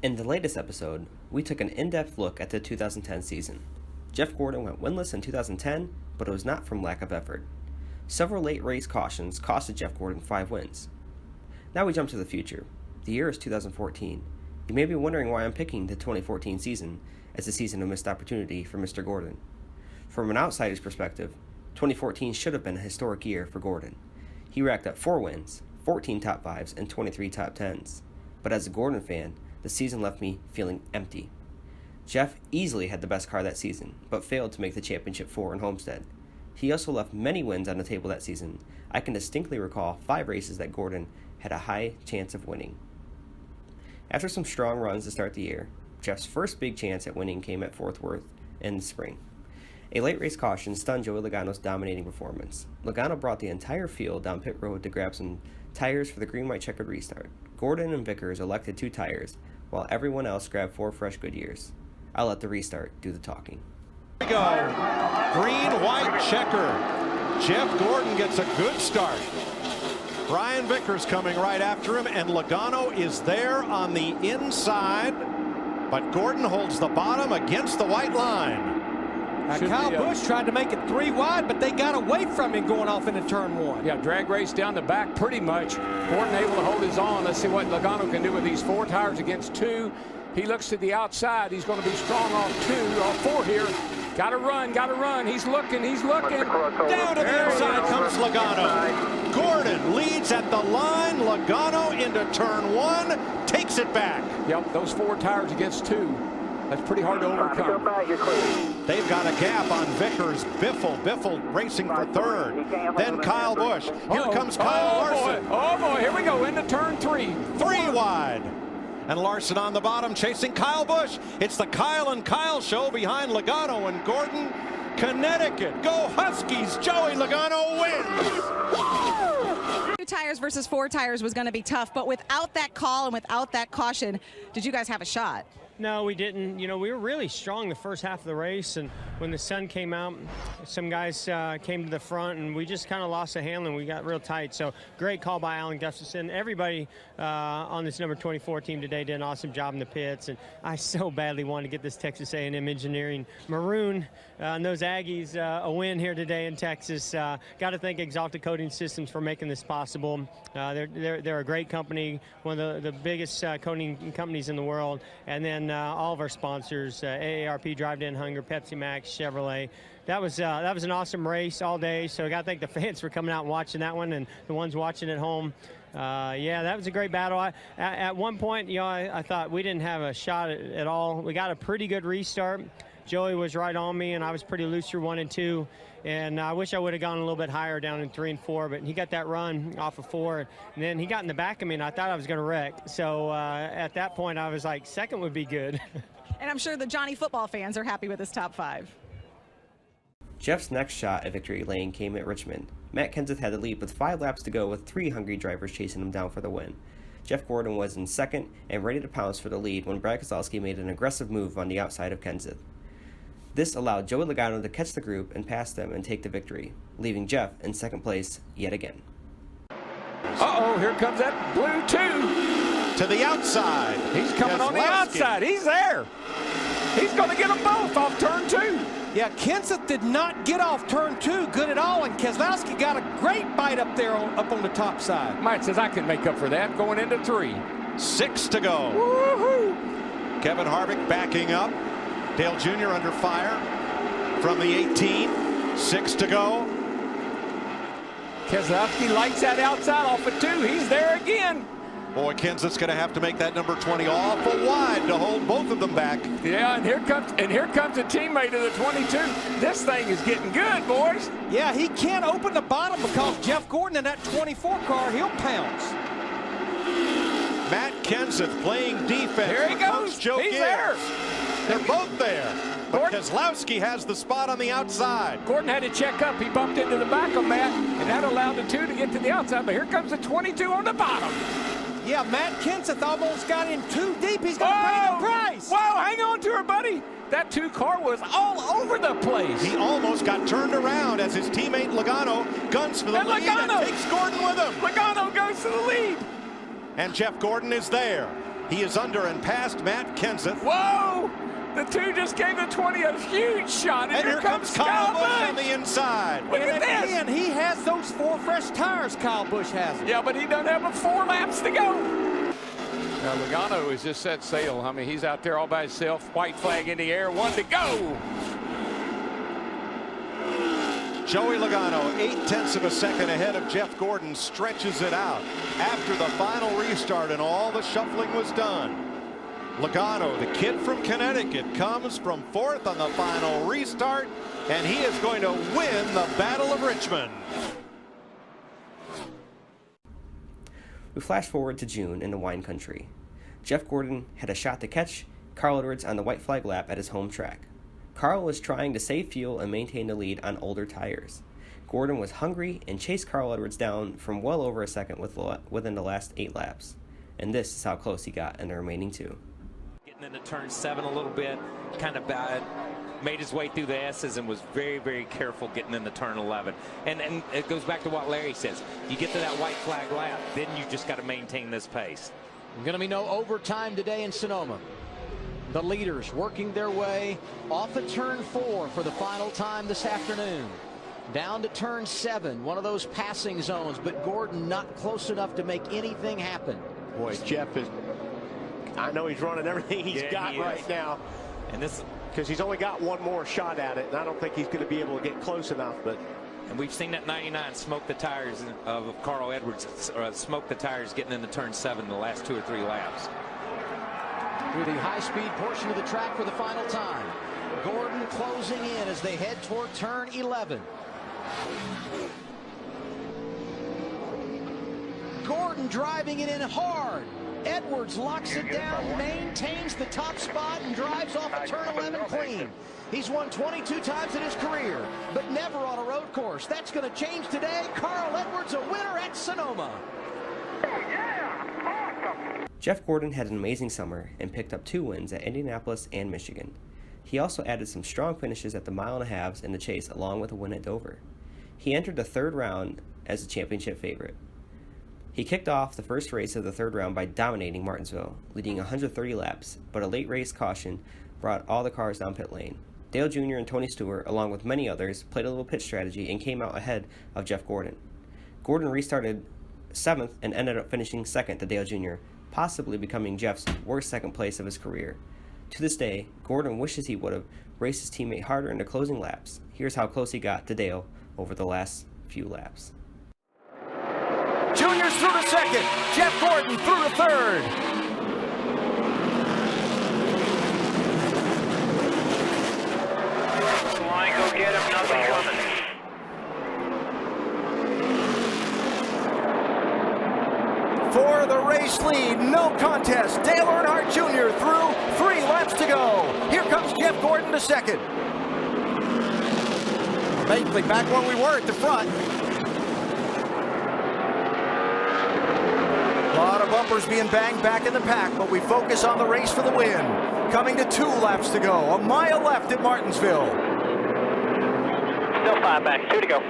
In the latest episode, we took an in-depth look at the 2010 season. Jeff Gordon went winless in 2010, but it was not from lack of effort. Several late race cautions costed Jeff Gordon 5 wins. Now we jump to the future. The year is 2014. You may be wondering why I'm picking the 2014 season as a season of missed opportunity for Mr. Gordon. From an outsider's perspective, 2014 should have been a historic year for Gordon. He racked up 4 wins, 14 top 5s, and 23 top 10s. But as a Gordon fan, the season left me feeling empty. Jeff easily had the best car that season, but failed to make the championship 4 in Homestead. He also left many wins on the table that season. I can distinctly recall 5 races that Gordon had a high chance of winning. After some strong runs to start the year, Jeff's first big chance at winning came at Fort Worth in the spring. A late race caution stunned Joey Logano's dominating performance. Logano brought the entire field down pit road to grab some tires for the green-white checkered restart. Gordon and Vickers elected 2 tires, while everyone else grabbed 4 fresh Goodyears. I'll let the restart do the talking. Here we go. Green-white checker. Jeff Gordon gets a good start. Brian Vickers coming right after him, and Logano is there on the inside, but Gordon holds the bottom against the white line. Kyle Busch tried to make it 3 wide, but they got away from him going off into turn 1. Yeah, drag race down the back pretty much. Gordon able to hold his own. Let's see what Logano can do with these 4 tires against 2. He looks to the outside. He's going to be strong off 2, off 4 here. Got to run, got to run. He's looking, he's looking. Down to the inside comes Logano. Gordon leads at the line. Logano into turn 1, takes it back. Yep, those 4 tires against 2. That's pretty hard to overcome. They've got a gap on Vickers. Biffle racing for 3rd. Then Kyle Busch. Here comes Kyle Larson. Oh boy, here we go into turn 3. 3 wide. And Larson on the bottom chasing Kyle Busch. It's the Kyle and Kyle show behind Logano and Gordon. Connecticut, go Huskies. Joey Logano wins. 2 tires versus 4 tires was going to be tough, but without that call and without that caution, did you guys have a shot? No, we didn't. You know, we were really strong the first half of the race, and when the sun came out, some guys came to the front, and we just kind of lost the handling. We got real tight. So great call by Alan Gustafson. Everybody on this number 24 team today did an awesome job in the pits, and I so badly wanted to get this Texas A&M Engineering maroon and those Aggies a win here today in Texas. Got to thank Axalta Coating Systems for making this possible. They're a great company, one of the biggest coating companies in the world, and then all of our sponsors, AARP, Drive to End Hunger, Pepsi Max, Chevrolet. That was an awesome race all day, so I got to thank the fans for coming out and watching that one, and the ones watching at home. Yeah, that was a great battle. At one point, you know, I thought we didn't have a shot at all. We got a pretty good restart. Joey was right on me, and I was pretty loose through 1 and 2. And I wish I would have gone a little bit higher down in 3 and 4, but he got that run off of 4. And then he got in the back of me, and I thought I was going to wreck. So at that point, I was like, 2nd would be good. And I'm sure the Johnny football fans are happy with his top 5. Jeff's next shot at victory lane came at Richmond. Matt Kenseth had the lead with 5 laps to go with 3 hungry drivers chasing him down for the win. Jeff Gordon was in 2nd and ready to pounce for the lead when Brad Keselowski made an aggressive move on the outside of Kenseth. This allowed Joey Logano to catch the group and pass them and take the victory, leaving Jeff in 2nd place yet again. Uh-oh, here comes that blue 2. To the outside. He's coming on the outside. He's there. He's going to get them both off turn 2. Yeah, Kenseth did not get off turn 2 good at all, and Keselowski got a great bite up there up on the top side. Mike says I can make up for that going into 3. 6 to go. Woohoo! Kevin Harvick backing up. Dale Jr. under fire from the 18. 6 to go. Keselowski lights that outside off of 2. He's there again. Boy, Kenseth's going to have to make that number 20 awful wide to hold both of them back. Yeah, and here comes a teammate of the 22. This thing is getting good, boys. Yeah, he can't open the bottom because Jeff Gordon in that 24 car, he'll pounce. Matt Kenseth playing defense. Here he goes. Joe He's Gibbs. there. They're both there. But Keselowski has the spot on the outside. Gordon had to check up. He bumped into the back of Matt, and that allowed the 2 to get to the outside. But here comes the 22 on the bottom. Yeah, Matt Kenseth almost got in too deep. He's going to pay the price. Whoa, hang on to her, buddy. That 2 car was all over the place. He almost got turned around as his teammate Logano guns for the lead and takes Gordon with him. Logano goes to the lead. And Jeff Gordon is there. He is under and past Matt Kenseth. Whoa! The two just gave the 20 a huge shot, And here comes Kyle Busch on the inside. Look at this. And he has those 4 fresh tires, Kyle Busch has. Yeah, but he doesn't have but 4 laps to go. Now, Logano has just set sail. I mean, he's out there all by himself. White flag in the air. 1 to go. Joey Logano, 0.8 of a second ahead of Jeff Gordon, stretches it out after the final restart and all the shuffling was done. Logano, the kid from Connecticut, comes from 4th on the final restart, and he is going to win the Battle of Richmond. We flash forward to June in the wine country. Jeff Gordon had a shot to catch Carl Edwards on the white flag lap at his home track. Carl was trying to save fuel and maintain the lead on older tires. Gordon was hungry and chased Carl Edwards down from well over a second within the last 8 laps. And this is how close he got in the remaining 2. Getting into turn 7 a little bit, kind of bad. Made his way through the S's and was very, very careful getting into turn 11. And it goes back to what Larry says. You get to that white flag lap, then you just got to maintain this pace. Going to be no overtime today in Sonoma. The leaders working their way off of turn 4 for the final time this afternoon. Down to turn 7, one of those passing zones, but Gordon not close enough to make anything happen. Boy, Jeff is, I know he's running everything he's got right now. And this, because he's only got 1 more shot at it, and I don't think he's going to be able to get close enough. But and we've seen that 99 smoke the tires of Carl Edwards, smoke the tires getting into turn 7 the last 2 or 3 laps. Through the high-speed portion of the track for the final time. Gordon closing in as they head toward turn 11. Gordon driving it in hard. Edwards locks it down, maintains the top spot, and drives off of turn 11 clean. He's won 22 times in his career, but never on a road course. That's going to change today. Carl Edwards, a winner at Sonoma. Jeff Gordon had an amazing summer and picked up 2 wins at Indianapolis and Michigan. He also added some strong finishes at the mile and a halves in the chase along with a win at Dover. He entered the 3rd round as a championship favorite. He kicked off the first race of the 3rd round by dominating Martinsville, leading 130 laps, but a late race caution brought all the cars down pit lane. Dale Jr. and Tony Stewart, along with many others, played a little pit strategy and came out ahead of Jeff Gordon. Gordon restarted 7th and ended up finishing 2nd to Dale Jr., possibly becoming Jeff's worst 2nd place of his career. To this day, Gordon wishes he would have raced his teammate harder in the closing laps. Here's how close he got to Dale over the last few laps. Junior's through to 2nd. Jeff Gordon through to 3rd. Line, go get him. Nothing coming. For the race lead, no contest. Dale Earnhardt Jr. through 3 laps to go. Here comes Jeff Gordon to 2nd. Basically back where we were at the front. A lot of bumpers being banged back in the pack, but we focus on the race for the win. Coming to 2 laps to go. A mile left at Martinsville. Still 5 back. 2 to go.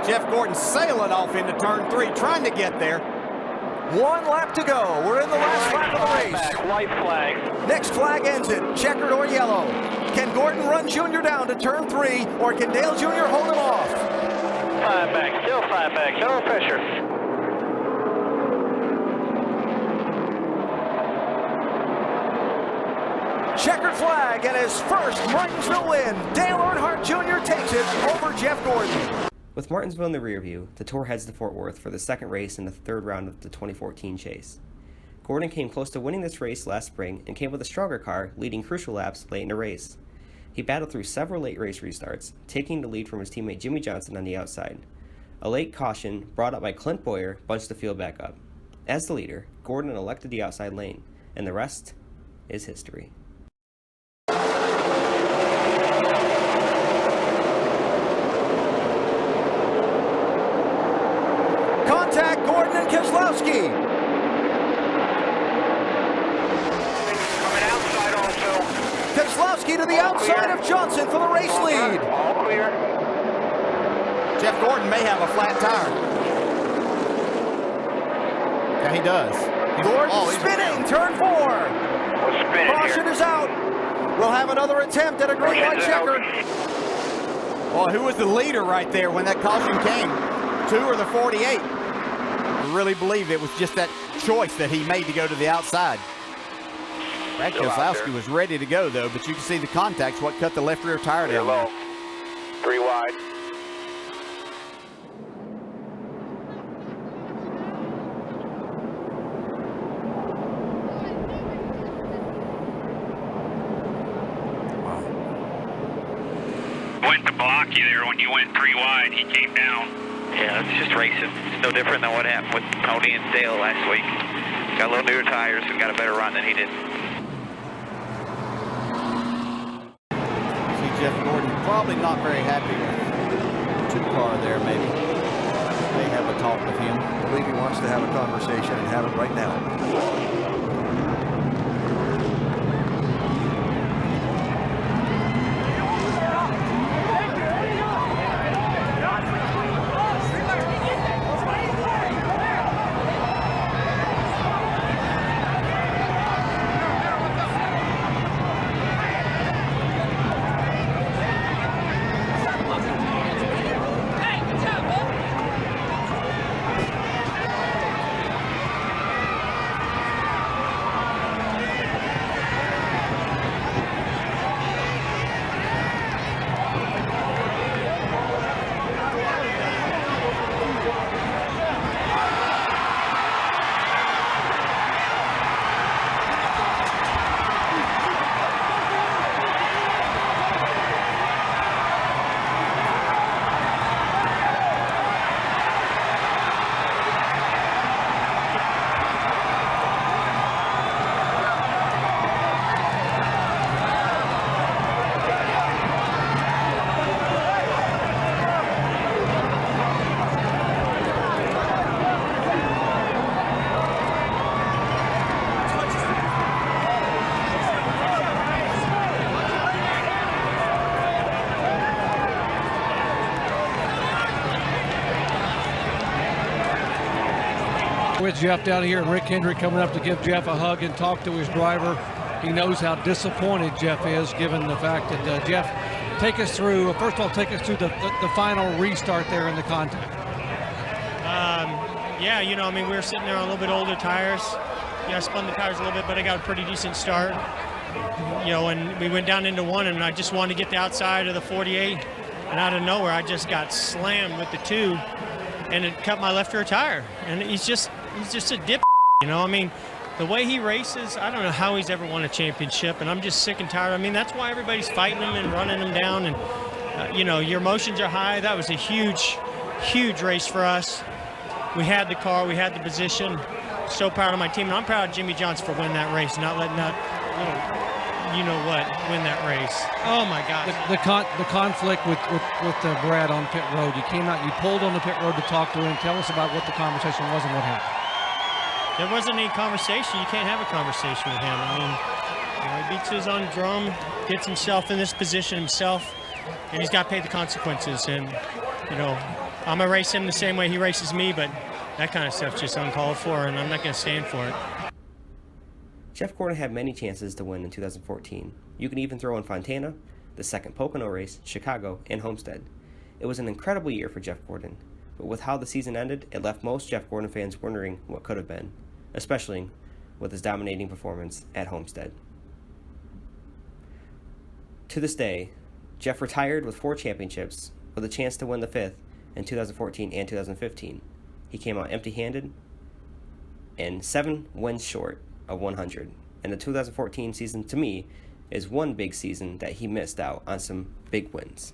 Jeff Gordon sailing off into turn 3, trying to get there. 1 lap to go. We're in the last lap of the race. Back, white flag. Next flag ends it, checkered or yellow. Can Gordon run Jr. down to turn 3, or can Dale Jr. hold him off? 5 back, still 5 back, no pressure. Checkered flag and his first Martinsville win. Dale Earnhardt Jr. takes it over Jeff Gordon. With Martinsville in the rear view, the Tour heads to Fort Worth for the 2nd race in the 3rd round of the 2014 chase. Gordon came close to winning this race last spring and came with a stronger car, leading crucial laps late in the race. He battled through several late race restarts, taking the lead from his teammate Jimmy Johnson on the outside. A late caution, brought up by Clint Bowyer, bunched the field back up. As the leader, Gordon elected the outside lane, and the rest is history. Contact Gordon and Keselowski. Coming outside also. Keselowski to the Griff Johnson for the race lead. All clear. Jeff Gordon may have a flat tire. Yeah, he does. Gordon spinning, turn 4. We're spinning Caution is out. We'll have another attempt at a green white checker. Well, who was the leader right there when that caution came? 2 or the 48? I really believe it was just that choice that he made to go to the outside. Brad Keselowski was ready to go, though, but you can see the contact's what cut the left rear tire down there. 3 wide. Went to block you there when you went 3 wide. He came down. Yeah, it's just racing. It's no different than what happened with Tony and Dale last week. Got a little newer tires and got a better run than he did. See Jeff Gordon probably not very happy with 2 car there, maybe. They have a talk with him. I believe he wants to have a conversation and have it right now. With Jeff down here and Rick Hendrick coming up to give Jeff a hug and talk to his driver. He knows how disappointed Jeff is given the fact that Jeff, take us through, first of all, take us through the final restart there in the contact. Yeah, you know, I mean, we were sitting there on a little bit older tires. Yeah, I spun the tires a little bit, but I got a pretty decent start. You know, and we went down into 1, and I just wanted to get the outside of the 48, and out of nowhere, I just got slammed with the 2, and it cut my left rear tire. And he's just a dip, you know. I mean, the way he races, I don't know how he's ever won a championship, and I'm just sick and tired. I mean, that's why everybody's fighting him and running him down, and you know, your emotions are high. That was a huge race for us. We had the car, we had the position. So proud of my team, and I'm proud of Jimmy Johnson for winning that race, not letting that little you know what win that race. Oh my God. The conflict with Brad on pit road. You came out, you pulled on the pit road to talk to him. Tell us about what the conversation was and what happened. There wasn't any conversation. You can't have a conversation with him. I mean, you know, he beats his own drum, gets himself in this position himself, and he's got to pay the consequences. And, you know, I'm going to race him the same way he races me, but that kind of stuff's just uncalled for, and I'm not going to stand for it. Jeff Gordon had many chances to win in 2014. You can even throw in Fontana, the second Pocono race, Chicago, and Homestead. It was an incredible year for Jeff Gordon, but with how the season ended, it left most Jeff Gordon fans wondering what could have been, especially with his dominating performance at Homestead. To this day, Jeff retired with 4 championships, with a chance to win the 5th in 2014 and 2015. He came out empty-handed and 7 wins short of 100. And the 2014 season, to me, is one big season that he missed out on some big wins.